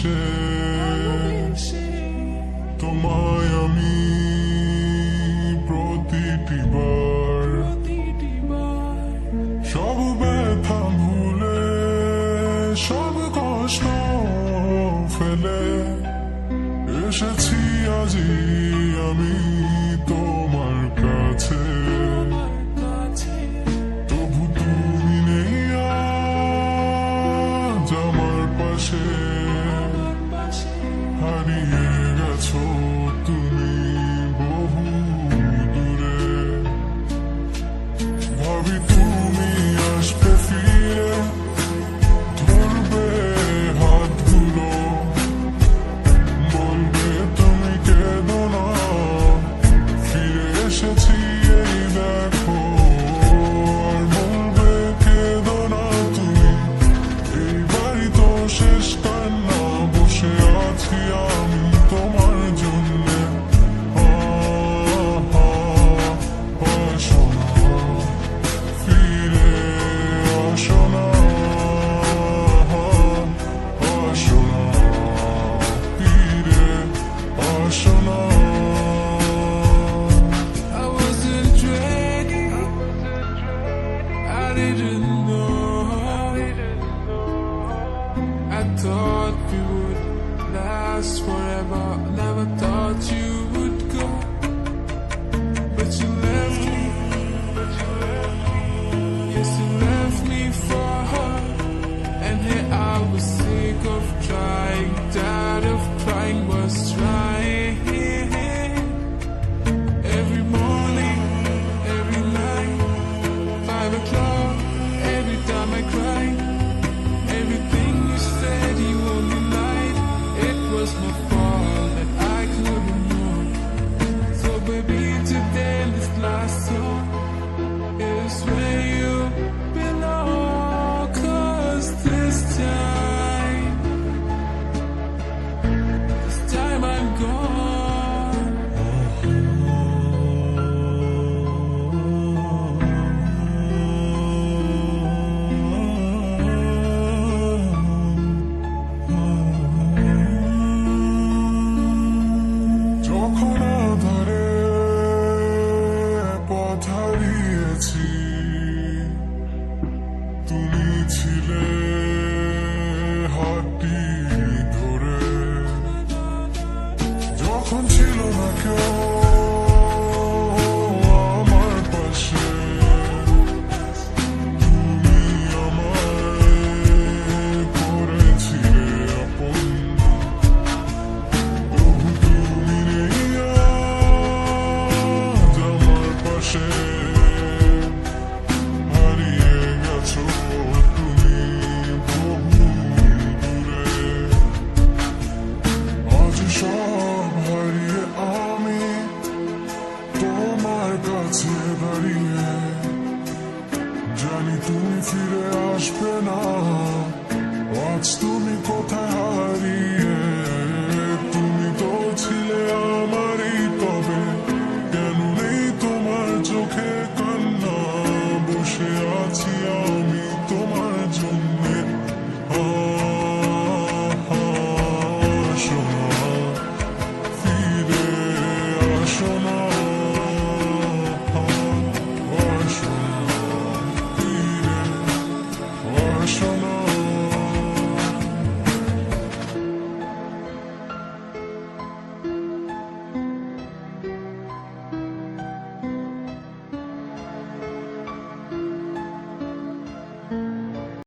ভালোবেসে তোমায় আমি প্রতিটি বার সব ব্যথা ভুলে সব কষ্ট ফেলে এসেছি আজি আমি তোমার কাছে তবু তুমি নেই আজ আমার পাশে হারিয়ে গেছো তুমি বহু দূরে ভাবি তুমি আসবে ফিরে ধরবে হাতগুলো বলবে তুমি কেঁদো না ফিরে এসেছি এই দেখো আর বলবে কেঁদো না তুমি এই বাড়ি তো শেষ কান্না বসে আছি আমি তোমার জন্যে আসো না ফিরে আসো না আসো না ফিরে আসো না I wasn't ready. I didn't know. I thought we would last forever. Never thought you would go. But you left me. Yes, you left me for her. And here I was sick of trying, tired of crying, was trying. Every morning, every night, 5 o'clock, every time I cry. Everything you said, you only lied. It was my fault that I couldn't know. So baby, today this last song is where you belong. 'Cause this time I'm gone. যখন আধারে পথ হারিয়েছি তুমি ছিলে হাতটি ধরে যখন ছিল না কেউ আমার পাশে তুমি আমায় করেছিলে আপন তবু তুমি নেই আজ আমার পাশে হারিয়ে গেছো তুমি বহু দূরে আজ সব হারিয়ে আমি তোমার কাছে দাঁড়িয়ে জানি তুমি ফিরে আসবে না আজ তুমি কোথায় হারিয়ে